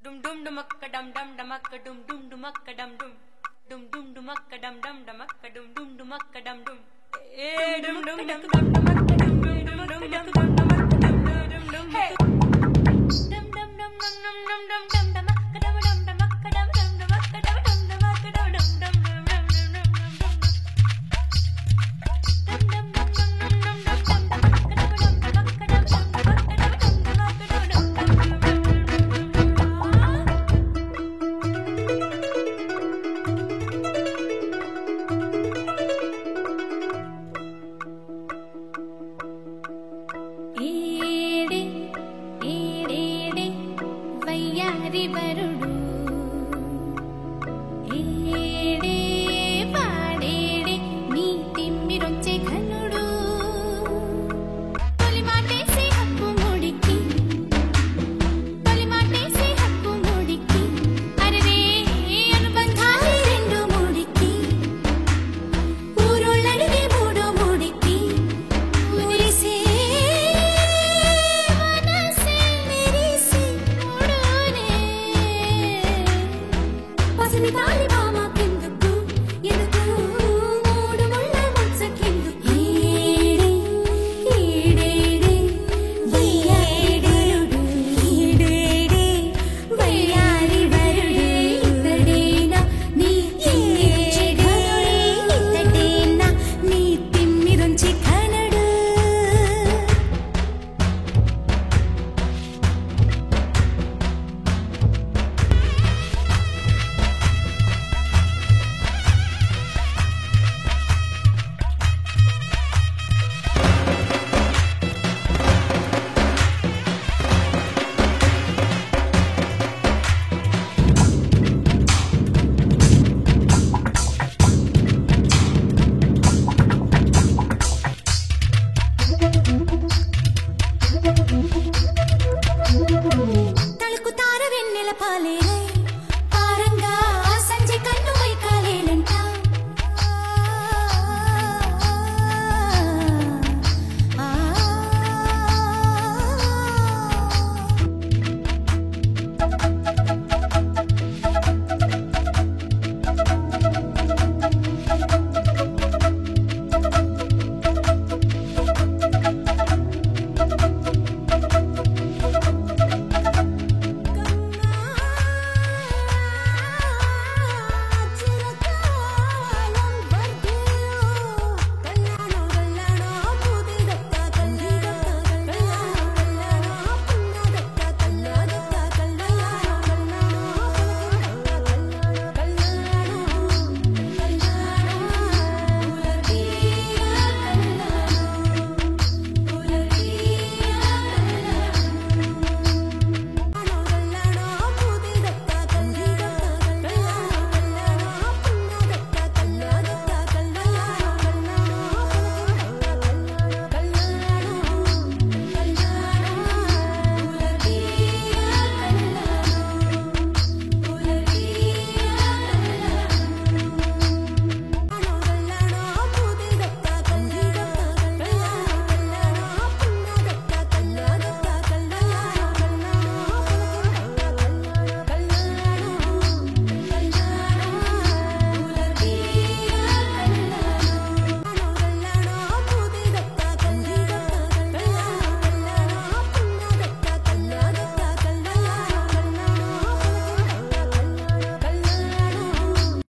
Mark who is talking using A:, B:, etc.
A: dum dum dumakka dum dum dumakka dum dum dumakka dum dum dum dum dumakka dum dum dumakka dum dum dumakka dum dum dum dum dum dumakka dum dum dumakka dum dum dumakka dum dum dum hey dum dum dum dum dum dum dum dum dumakka dum dum dumakka dum dum dumakka dum dum dumakka dum dum dum
B: తలుకుతార Vennela పాలేరే